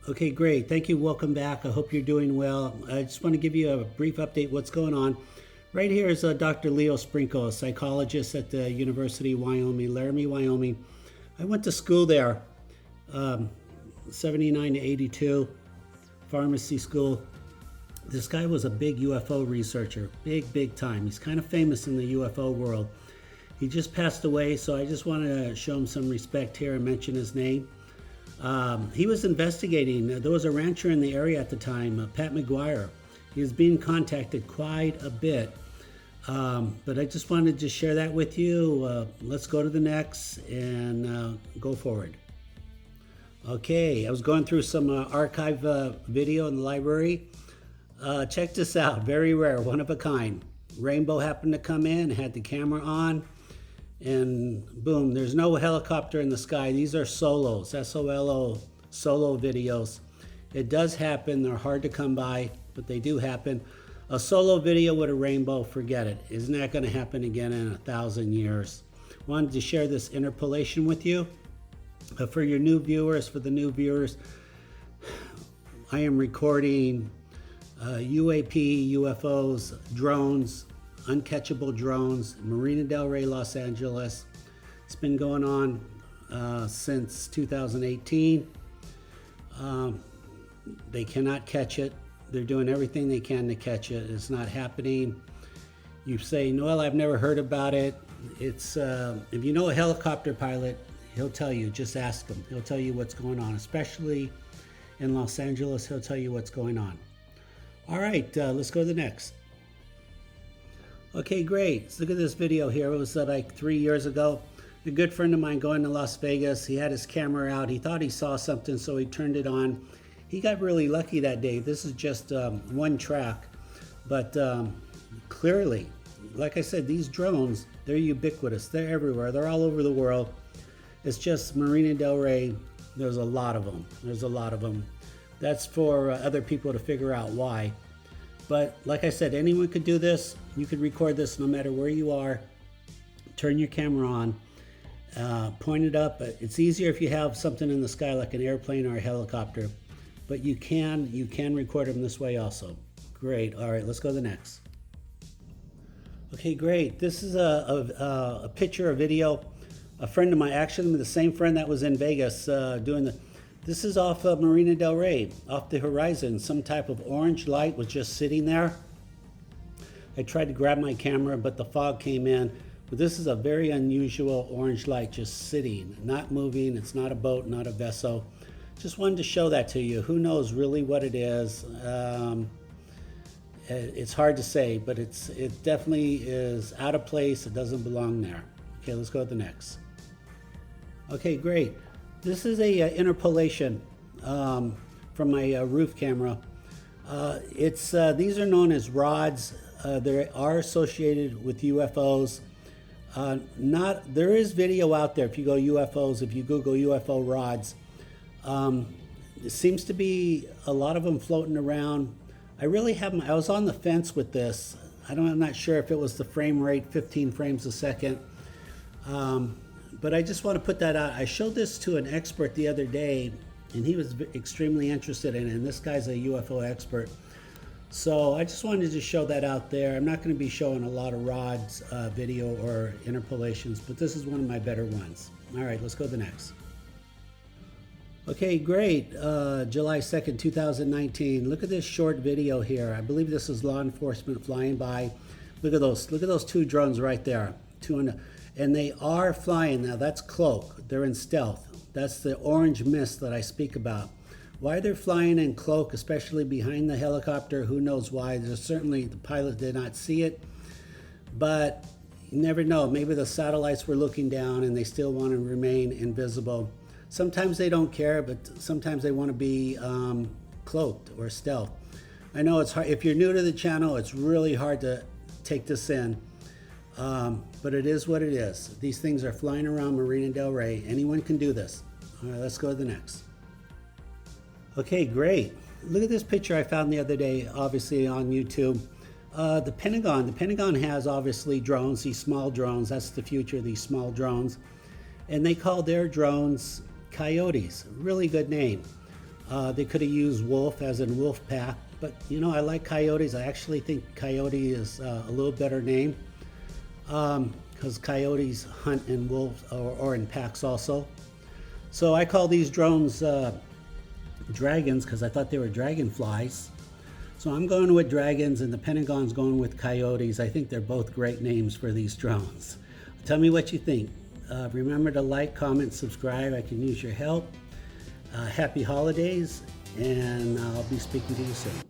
Okay, great. Thank you. Welcome back. I hope you're doing well. I just want to give you a brief update what's going on. Right here is Dr. Leo Sprinkle, a psychologist at the University of Wyoming, Laramie, Wyoming. I went to school there, 79 to 82, pharmacy school. This guy was a big UFO researcher, big time. He's kind of famous in the UFO world. He just passed away, so I just want to show him some respect here and mention his name. He was investigating. There was a rancher in the area at the time, Pat McGuire. He was being contacted quite a bit. But I just wanted to share that with you. Let's go to the next and go forward. Okay, I was going through some archive video in the library. Check this out, very rare, one of a kind. Rainbow happened to come in, had the camera on, and boom, there's no helicopter in the sky. These are solos, S-O-L-O, solo videos. It does happen, they're hard to come by, but they do happen. A solo video with a rainbow, forget it. Isn't that gonna happen again in 1,000 years? Wanted to share this interpolation with you. For your new viewers, I am recording UAP, UFOs, drones, uncatchable drones, Marina Del Rey, Los Angeles. It's been going on since 2018. They cannot catch it. They're doing everything they can to catch it. It's not happening. You say, Noel, I've never heard about it. It's if you know a helicopter pilot, he'll tell you, just ask him. He'll tell you what's going on, especially in Los Angeles. He'll tell you what's going on. All right, let's go to the next. Okay, great. So look at this video here. It was like 3 years ago. A good friend of mine going to Las Vegas. He had his camera out. He thought he saw something, so he turned it on. He got really lucky that day. This is just one track, but clearly, like I said, these drones, they're ubiquitous. They're everywhere. They're all over the world. It's just Marina Del Rey. There's a lot of them. There's a lot of them. That's for other people to figure out why. But like I said, anyone could do this. You could record this no matter where you are. Turn your camera on, point it up. It's easier if you have something in the sky like an airplane or a helicopter. But you can record them this way also. Great. All right, let's go to the next. Okay, great. This is a picture, a video. A friend of mine, actually the same friend that was in Vegas doing the. This is off of Marina Del Rey, off the horizon. Some type of orange light was just sitting there. I tried to grab my camera, but the fog came in. But this is a very unusual orange light just sitting, not moving. It's not a boat, not a vessel. Just wanted to show that to you. Who knows really what it is? It's hard to say, but it definitely is out of place. It doesn't belong there. Okay, let's go to the next. Okay, great. This is a interpolation from my roof camera. These are known as rods. They are associated with UFOs. There is video out there if you go UFOs, if you Google UFO rods. There seems to be a lot of them floating around. I was on the fence with this. I'm not sure if it was the frame rate, 15 frames a second. But I just want to put that out. I showed this to an expert the other day, and he was extremely interested in it. And this guy's a UFO expert. So I just wanted to show that out there. I'm not going to be showing a lot of rods, video, or interpolations, but this is one of my better ones. All right, let's go to the next. Okay, great. July 2nd, 2019. Look at this short video here. I believe this is law enforcement flying by. Look at those two drones right there. And they are flying now. That's Cloaked. They're in stealth. That's the orange mist that I speak about. Why they're flying in cloak, especially behind the helicopter, who knows why. There's certainly, the pilot did not see it. But you never know. Maybe the satellites were looking down and they still want to remain invisible. Sometimes they don't care, but sometimes they want to be cloaked or stealth. I know it's hard. If you're new to the channel, it's really hard to take this in. But it is what it is. These things are flying around Marina Del Rey. Anyone can do this. All right, let's go to the next. Okay, great. Look at this picture I found the other day, obviously on YouTube. The Pentagon has obviously drones, these small drones. That's the future, these small drones. And they call their drones Coyotes. Really good name. They could have used wolf as in wolf pack, but you know, I like coyotes. I actually think coyote is a little better name, because coyotes hunt in wolves or in packs also. So I call these drones dragons because I thought they were dragonflies. So I'm going with dragons and the Pentagon's going with coyotes. I think they're both great names for these drones. Tell me what you think. Remember to like, comment, subscribe. I can use your help. Happy holidays, and I'll be speaking to you soon.